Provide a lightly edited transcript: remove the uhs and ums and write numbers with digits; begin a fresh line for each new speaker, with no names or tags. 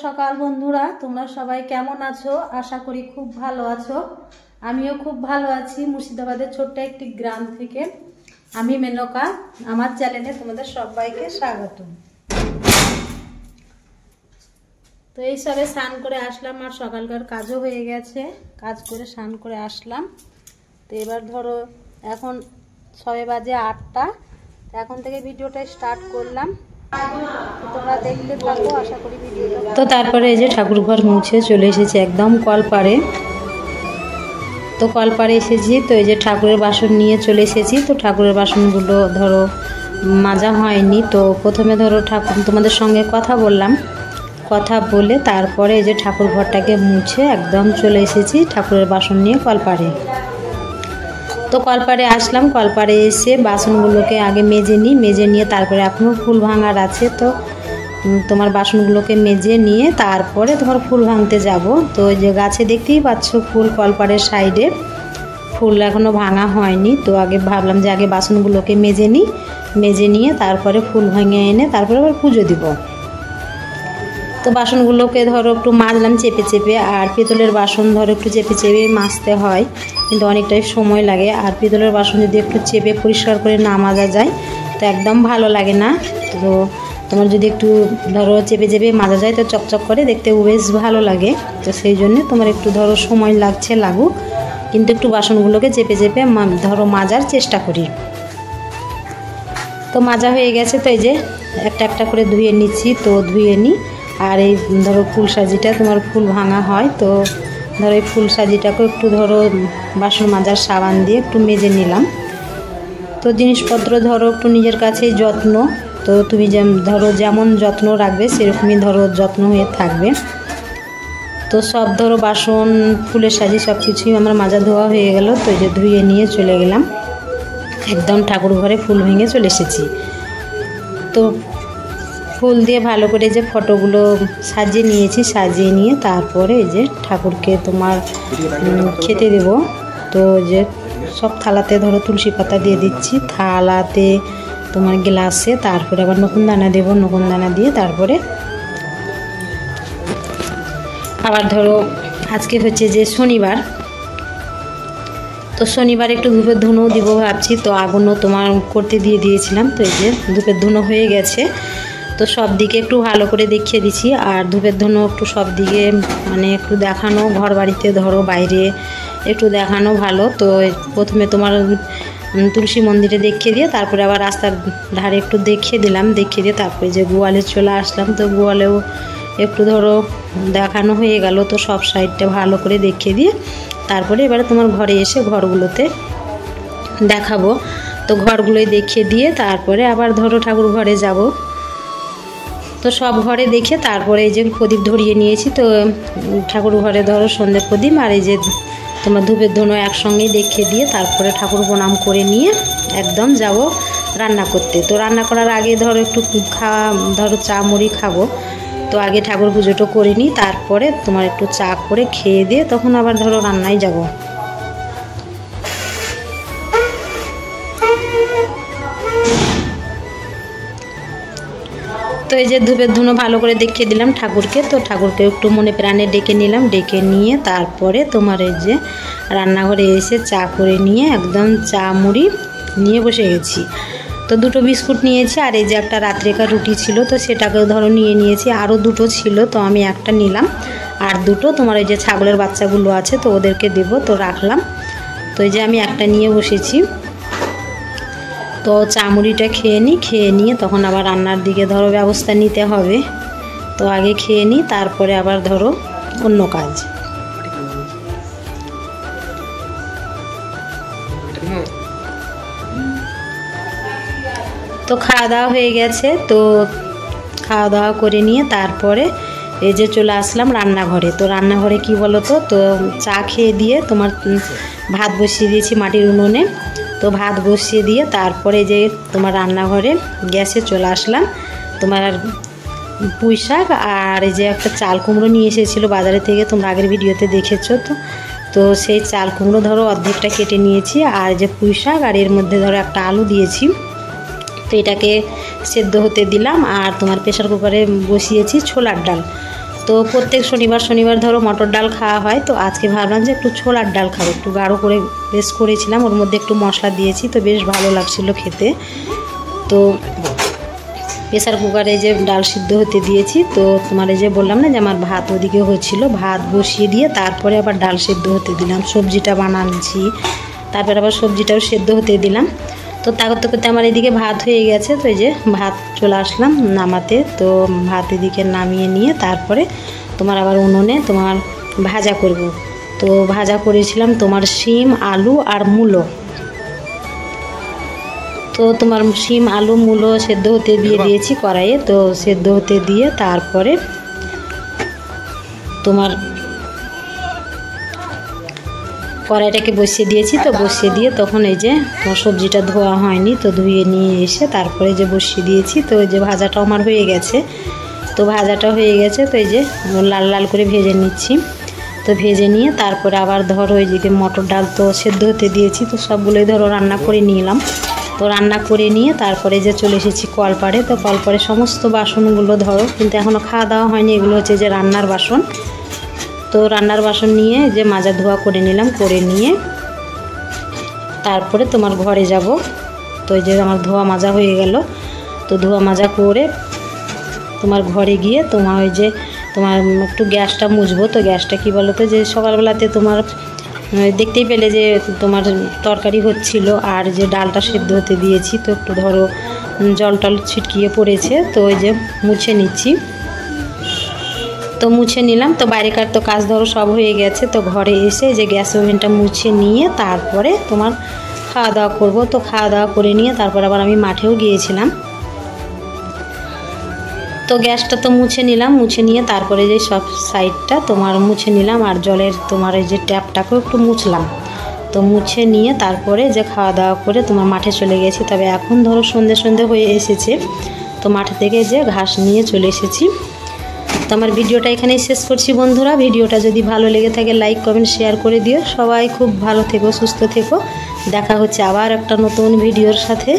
সকাল বন্ধুরা, তোমরা সবাই কেমন আছো? আশা করি খুব ভালো আছো। আমিও খুব ভালো আছি। মুর্শিদাবাদের ছোট্ট একটি গ্রাম থেকে আমি মেনকা। আমার চ্যানেলে তোমাদের সবাইকে স্বাগত। তো এই সবে স্নান করে আসলাম, আর সকালকার কাজও হয়ে গেছে। কাজ করে স্নান করে আসলাম। তো এবার ধরো এখন সবে বাজে 8টা। এখন থেকে ভিডিওটা স্টার্ট করলাম, তোমরা দেখতে থাকো, আশা করি ভিডিওটা। তো তারপরে এই যে ঠাকুর ঘর মুছে চলে এসেছি একদম কলপাড়ে। তো কলপাড়ে এসেছি, তো এই যে ঠাকুরের বাসন নিয়ে চলে এসেছি। তো ঠাকুরের বাসনগুলো ধরো মাজা হয়নি। তো প্রথমে ধরো তোমাদের সঙ্গে কথা বললাম, কথা বলে তারপরে এই যে ঠাকুর ঘরটাকে মুছে একদম চলে এসেছি ঠাকুরের বাসন নিয়ে কলপাড়ে। তো কলপাড়ে আসলাম, কলপাড়ে এসে বাসনগুলোকে আগে মেজে নিয়ে তারপরে এখনও ফুল ভাঙার আছে। তো তোমার বাসনগুলোকে মেজে নিয়ে তারপরে তোমার ফুল ভাঙতে যাব। তো ওই যে গাছে দেখতেই পাচ্ছ ফুল, কলপাড়ের সাইডে ফুল এখনও ভাঙা হয়নি। তো আগে ভাবলাম যে আগে বাসনগুলোকে মেজে নিয়ে তারপরে ফুল ভেঙে এনে তারপরে আবার পুজো দিব। তো বাসনগুলোকে ধরো একটু মাজলাম চেপে, আর পিতলের বাসন ধরো একটু চেপে মাজতে হয়, কিন্তু অনেকটাই সময় লাগে। আর পিতলের বাসন যদি একটু চেপে পরিষ্কার করে না মাজা যায় তো একদম ভালো লাগে না। তো তোমার যদি একটু ধরো চেপে মাজা যায় তো চকচক করে দেখতে বেশ ভালো লাগে। তো সেই জন্য তোমার একটু ধরো সময় লাগুক, কিন্তু একটু বাসনগুলোকে চেপে ধরো মাজার চেষ্টা করি। তো মাজা হয়ে গেছে। তো এই যে একটা করে ধুয়ে নিচ্ছি। তো ধুয়ে নিই। আর এই ধরো ফুল সাজিটা তোমার ফুল ভাঙা হয়, তো ধরো এই ফুল সাজিটাকে একটু ধরো বাসন মাজার সাবান দিয়ে একটু মেজে নিলাম। তো জিনিসপত্র ধরো একটু নিজের কাছেই যত্ন, তো তুমি ধরো যেমন যত্ন রাখবে সেরকমই ধরো যত্ন হয়ে থাকবে। তো সব ধরো বাসন ফুলের সাজি সব কিছুই আমার মাজা ধোয়া হয়ে গেল। তো এই যে ধুয়ে নিয়ে চলে গেলাম একদম ঠাকুর ঘরে ফুল ভেঙে চলে এসেছি। তো ফুল দিয়ে ভালো করে যে ফটোগুলো সাজিয়ে নিয়ে তারপরে এই যে ঠাকুরকে তোমার খেতে দেব। তো যে সব থালাতে ধরো তুলসী পাতা দিয়ে দিচ্ছি, থালাতে তোমার গ্লাসে, তারপরে আবার নকুন দানা দেবো, নকুন দানা দিয়ে তারপরে আবার ধরো আজকে হচ্ছে যে শনিবার, তো শনিবার একটু ধূপের ধুনো দিব ভাবছি। তো আগুনও তোমার করতে দিয়েছিলাম। তো এই যে ধূপের ধুনো হয়ে গেছে। তো সব দিকে একটু ভালো করে দেখিয়ে দিচ্ছি। আর ধূপের ধুনো একটু সব দিকে মানে একটু দেখানো, ঘর বাড়িতে ধরো বাইরে একটু দেখানো ভালো। তো প্রথমে তোমার তুলসী মন্দিরে দেখিয়ে দিয়ে তারপরে আবার রাস্তার ধারে একটু দেখিয়ে দিয়ে তারপরে যে গোয়ালে চলে আসলাম। তো গোয়ালেও একটু ধরো দেখানো হয়ে গেল। তো সব সাইডটা ভালো করে দেখিয়ে দিয়ে তারপরে এবারে তোমার ঘরে এসে ঘরগুলোতে দেখাবো। তো ঘরগুলোই দেখিয়ে দিয়ে তারপরে আবার ধরো ঠাকুর ঘরে যাব। তো সব ঘরে দেখে তারপরে এই যে প্রদীপ ধরিয়ে নিয়েছি। তো ঠাকুর ঘরে ধরো সন্ধ্যে প্রদীপ আর এই যে তোমার ধূপের ধুনো একসঙ্গেই দেখিয়ে দিয়ে তারপরে ঠাকুর প্রণাম করে নিয়ে একদম যাব রান্না করতে। তো রান্না করার আগে ধরো একটু ধরো চা মুড়ি খাবো। তো আগে ঠাকুর পুজোটা করে নিই, তারপরে তোমার একটু চা করে খেয়ে দিয়ে তখন আবার ধরো রান্নায় যাব। তো এই যে ধূপের ধুনো ভালো করে দেখিয়ে দিলাম ঠাকুরকে। তো ঠাকুরকে একটু মনে প্রাণে ডেকে নিলাম, ডেকে নিয়ে তারপরে তোমার এই যে রান্নাঘরে এসে চা করে নিয়ে একদম চা মুড়ি নিয়ে বসে গেছি। তো 2টো বিস্কুট নিয়েছি, আর এই যে একটা রাত্রেকার রুটি ছিল তো সেটাকেও ধরো নিয়েছি। আরও 2টো ছিল, তো আমি একটা নিলাম, আর 2টো তোমার এই যে ছাগলের বাচ্চাগুলো আছে তো ওদেরকে দেবো, তো রাখলাম। তো এই যে আমি একটা নিয়ে বসেছি। তো চা মুড়িটা খেয়ে নিয়ে তখন আবার রান্নার দিকে ধরো ব্যবস্থা নিতে হবে। তো আগে খেয়ে নিই, তারপরে আবার ধরো অন্য কাজ। তো খাওয়া দাওয়া হয়ে গেছে। তো খাওয়া দাওয়া করে নিয়ে তারপরে এই যে চলে আসলাম রান্নাঘরে। তো রান্নাঘরে কি বলো তো চা খেয়ে দিয়ে তোমার ভাত বসিয়ে দিয়েছি মাটির উনুনে। তো ভাত বসিয়ে দিয়ে তারপরে যে তোমার রান্নাঘরে গ্যাসে চলে আসলাম। তোমার পুঁই শাক আর এই যে একটা চাল কুমড়ো নিয়ে এসেছিলো বাজারে থেকে, তোমরা আগের ভিডিওতে দেখেছো। তো সেই চাল কুমড়ো ধরো অর্ধেকটা কেটে নিয়েছি, আর যে পুঁই শাক আর এর মধ্যে ধরো একটা আলু দিয়েছি। তো এটাকে সেদ্ধ হতে দিলাম, আর তোমার প্রেসার কুকারে বসিয়েছি ছোলার ডাল। তো প্রত্যেক শনিবার শনিবার ধরো মটর ডাল খাওয়া হয়, তো আজকে ভাবলাম যে একটু ছোলার ডাল খাবো, একটু গাঢ় করে বেশ করেছিলাম, ওর মধ্যে একটু মশলা দিয়েছি, তো বেশ ভালো লাগছিল খেতে। তো প্রেসার কুকারে যে ডাল সিদ্ধ হতে দিয়েছি, তো তোমার এই যে বললাম না যে আমার ভাত ওদিকে হচ্ছিল, ভাত বসিয়ে দিয়ে তারপরে আবার ডাল সিদ্ধ হতে দিলাম, সবজিটা বানাচ্ছি, তারপর আবার সবজিটাও সিদ্ধ হতে দিলাম। তো তা করতে করতে আমার এদিকে ভাত হয়ে গেছে, তো এই যে ভাত চলে আসলাম নামাতে। তো ভাত এদিকে নামিয়ে নিয়ে তারপরে তোমার আবার উনুনে তোমার ভাজা করব। তো ভাজা করেছিলাম তোমার শিম আলু আর মূলো। তো তোমার শিম আলু মূলো সেদ্ধ হতে দিয়ে দিয়েছি কড়াইয়ে, তো সেদ্ধ হতে দিয়ে তারপরে তোমার কড়াইটাকে বসিয়ে দিয়েছি। তো বসিয়ে দিয়ে তখন এই যে তোমার সবজিটা ধোয়া হয়নি, তো ধুয়ে নিয়ে এসে তারপরে যে বসিয়ে দিয়েছি। তো এই যে ভাজাটাও আমার হয়ে গেছে, তো ভাজাটা হয়ে গেছে, তো এই যে লাল লাল করে ভেজে নিচ্ছি। তো ভেজে নিয়ে তারপরে আবার ধরো ওই যে মটর ডাল তো সেদ্ধ হতে দিয়েছি, তো সবগুলোই ধরো রান্না করে নিলাম। তো রান্না করে নিয়ে তারপরে যে চলে এসেছি কলপাড়ে। তো কলপাড়ে সমস্ত বাসনগুলো ধরো, কিন্তু এখনও খাওয়া দাওয়া হয়নি, এগুলো হচ্ছে যে রান্নার বাসন। তো রান্নার বাসন নিয়ে যে মাজা ধোয়া করে নিলাম, করে নিয়ে তারপরে তোমার ঘরে যাব। তো এই যে আমার ধোয়া মাজা হয়ে গেল, তো ধোয়া মাজা করে তোমার ঘরে গিয়ে তোমার ওই যে তোমার একটু গ্যাসটা মুছবো। তো গ্যাসটা কি বলো তো, যে সকালবেলাতে তোমার দেখতেই পেলে যে তোমার তরকারি হচ্ছিল আর যে ডালটা সেদ্ধ হতে দিয়েছি, তো একটু ধরো জল টল ছিটকিয়ে পড়েছে, তো ওই যে মুছে নিচ্ছি। তো মুছে নিলাম। তো বাইরেকার তো কাজ ধরো সব হয়ে গেছে, তো ঘরে এসে যে গ্যাস ওভেনটা মুছে নিয়ে তারপরে তোমার খাওয়া দাওয়া করবো। তো খাওয়া দাওয়া করে নিয়ে তারপর আবার আমি মাঠেও গিয়েছিলাম। তো গ্যাসটা তো মুছে নিলাম, মুছে নিয়ে তারপরে যে সব সাইডটা তোমার মুছে নিলাম, আর জলের তোমার এই যে ট্যাপটাকেও একটু মুছলাম। তো মুছে নিয়ে তারপরে যে খাওয়া দাওয়া করে তোমার মাঠে চলে গেছি। তবে এখন ধরো সন্ধে সন্ধে হয়ে এসেছে, তো মাঠে থেকে যে ঘাস নিয়ে চলে এসেছি। তো আমার ভিডিওটা এখানেই শেষ করছি বন্ধুরা। ভিডিওটা যদি ভালো লেগে থাকে লাইক কমেন্ট শেয়ার করে দিও। সবাই খুব ভালো থেকো, সুস্থ থেকো। দেখা হচ্ছে আবার একটা নতুন ভিডিওর সাথে।